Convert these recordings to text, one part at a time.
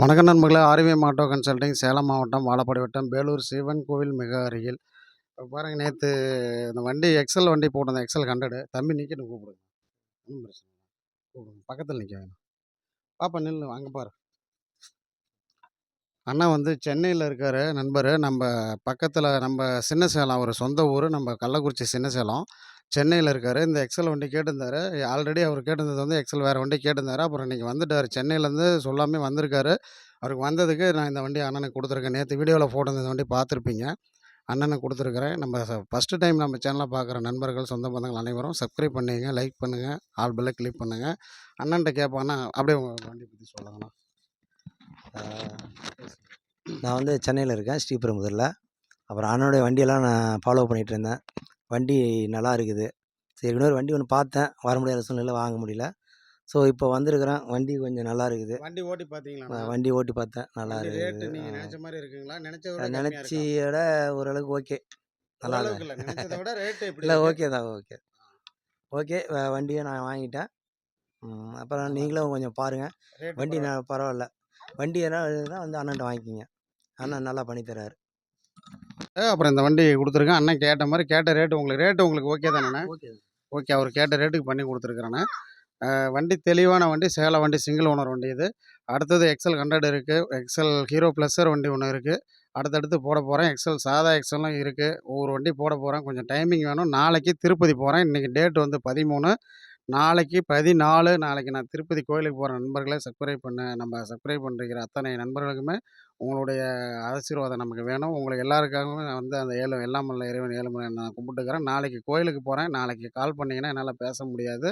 வணக்கம் நண்பர்களே. ORVM auto consulting Salem மாவட்டம் வாழப்பாடி வட்டம் வேலூர் சிவன் கோவில் மிக அருகில். இப்போ பாருங்க, நேற்று இந்த வண்டி எக்ஸல் வண்டி போட்டிருந்தேன், எக்ஸல் 100. தம்பி நிற்கட்டும், கூப்பிடுங்க. ஒன்றும் பிரச்சனை இல்லை, கூப்பிடுங்க. பக்கத்தில் நிற்க வேணும். பாப்பா நில்லு, அங்கே பாரு. அண்ணா வந்து சென்னையில் இருக்கார் நண்பர். நம்ம பக்கத்தில், நம்ம சின்ன சேலம், அவர் சொந்த ஊர் நம்ம கள்ளக்குறிச்சி சின்ன சேலம். சென்னையில் இருக்கார். இந்த எக்ஸல் வண்டி கேட்டிருந்தார். ஆல்ரெடி அவர் கேட்டிருந்தது வந்து எக்ஸல் வேறு வண்டி கேட்டிருந்தார். அப்புறம் இன்றைக்கி வந்துட்டார், சென்னையிலேருந்து சொல்லாமே வந்திருக்காரு. அவருக்கு வந்ததுக்கு நான் இந்த வண்டி அண்ணனுக்கு கொடுத்துருக்கேன். நேற்று வீடியோவில் போட்டிருந்த இந்த வண்டி பார்த்துருப்பீங்க. அண்ணனுக்கு கொடுத்துருக்குறேன். நம்ம ஃபஸ்ட்டு டைம் நம்ம சேனலை பார்க்குற நண்பர்கள், சொந்த பந்தங்கள் அனைவரும் சப்ஸ்கிரைப் பண்ணிங்க, லைக் பண்ணுங்கள், ஆல் பெல்லை கிளிக் பண்ணுங்கள். அண்ணன்ட்ட கேட்பாண்ணா, அப்படியே உங்கள் வண்டி பற்றி சொல்லுங்கண்ணா. நான் வந்து சென்னையில் இருக்கேன், ஸ்ரீபெரும்புதூரில். அப்புறம் அண்ணனுடைய வண்டியெல்லாம் நான் ஃபாலோ பண்ணிகிட்டு இருந்தேன். வண்டி நல்லா இருக்குது. சரி, இன்னொரு வண்டி ஒன்று பார்த்தேன், வர முடியாத சூழ்நிலை வாங்க முடியல. ஸோ இப்போ வந்திருக்கிறேன். வண்டி கொஞ்சம் நல்லா இருக்குது. வண்டி ஓட்டி பார்த்தீங்களா? வண்டி ஓட்டி பார்த்தேன், நல்லா ரேட்டு இருக்குது. நீங்கள் நினச்ச மாதிரி இருக்குங்களா? நினச்சத நினச்சியோட ஓரளவுக்கு ஓகே, நல்லா இல்லை, நினச்சத விட ரேட்டு எப்படி? இல்லை, ஓகே தான், ஓகே ஓகே. வண்டியை நான் வாங்கிட்டேன். அப்புறம் நீங்களும் கொஞ்சம் பாருங்கள், வண்டி நான் பரவாயில்ல. வண்டி என்ன வந்து அண்ணன்ட்ட வாங்கிக்கிங்க, அண்ணன் நல்லா பண்ணித்தராரு. அப்புறம் இந்த வண்டி கொடுத்துருக்கேன். அண்ணன் கேட்ட மாதிரி, கேட்ட ரேட்டு உங்களுக்கு ஓகே தானே? Okay, okay. அவர் கேட்ட ரேட்டுக்கு பண்ணி கொடுத்துருக்குறேண்ணே. வண்டி தெளிவான வண்டி, சேலம் வண்டி, சிங்கிள் ஓனர் வண்டி இது. அடுத்தது எக்ஸல் 100 இருக்குது, எக்ஸல் ஹீரோ ப்ளஸ்ஸர் வண்டி ஒன்று இருக்குது. அடுத்தடுத்து போட போகிறேன். எக்ஸல் சாதா எக்ஸலும் இருக்குது. ஒவ்வொரு வண்டி போட போகிறேன். கொஞ்சம் டைமிங் வேணும். நாளைக்கு திருப்பதி போகிறேன். இன்றைக்கி டேட் வந்து 13, நாளைக்கு 14. நாளைக்கு நான் திருப்பதி கோயிலுக்கு போகிற நண்பர்களே, நம்ம சப்ஸ்கிரைப் பண்ணிருக்கிற அத்தனை நண்பர்களுக்குமே உங்களுடைய ஆசீர்வாதம் நமக்கு வேணும். உங்களுக்கு எல்லாருக்காகவும் நான் வந்து அந்த எல்லாம் வல்ல இறைவன் ஏழுமலை நான் கும்பிட்டுக்கிறேன். நாளைக்கு கோயிலுக்கு போகிறேன். நாளைக்கு கால் பண்ணிங்கன்னா என்னால் பேச முடியாது.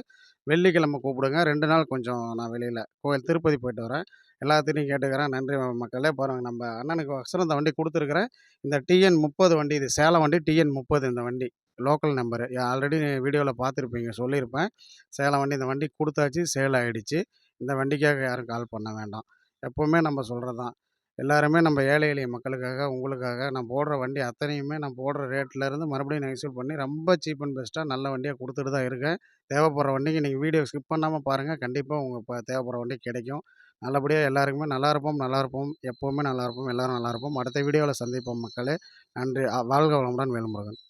வெள்ளிக்கிழமை கூப்பிடுங்க. 2 நாள் கொஞ்சம் நான் வெளியில் கோயில் திருப்பதி போயிட்டு வரேன். எல்லாத்தையும் கேட்டுக்கிறேன். நன்றி மக்களே. பாருங்கள், நம்ம அண்ணனுக்கு வசரம் இந்த வண்டி கொடுத்துருக்குறேன். இந்த TN30 வண்டி, இது சேலம் வண்டி TN30. இந்த வண்டி லோக்கல் நம்பரு. ஆல்ரெடி வீடியோவில் பார்த்துருப்பீங்க, சொல்லியிருப்பேன். சேலம் வண்டி, இந்த வண்டி கொடுத்தாச்சு, சேல் ஆகிடுச்சு. இந்த வண்டிக்காக யாரும் கால் பண்ண வேண்டாம். எப்போவுமே நம்ம சொல்கிறது தான், எல்லாருமே நம்ம ஏழை எளிய மக்களுக்காக, உங்களுக்காக நான் போடுற வண்டி அத்தனையுமே நான் போடுற ரேட்லேருந்து மறுபடியும் நெகோசியேட் பண்ணி ரொம்ப சீப் அண்ட் பெஸ்ட்டாக நல்ல வண்டியாக கொடுத்துட்டு தான் இருக்கேன். தேவைப்படுற வண்டிக்கு நீங்கள் வீடியோ ஸ்கிப் பண்ணாமல் பாருங்கள். கண்டிப்பாக உங்கள் தேவைப்படுற வண்டி கிடைக்கும். நல்லபடியாக எல்லாருக்குமே நல்லாயிருப்போம். எப்போவுமே நல்லாயிருப்போம். எல்லோரும் நல்லாயிருப்போம். அடுத்த வீடியோவில் சந்திப்போம் மக்களே. நன்றி. வாழ்க வளமுடன். வேல்முருகன்.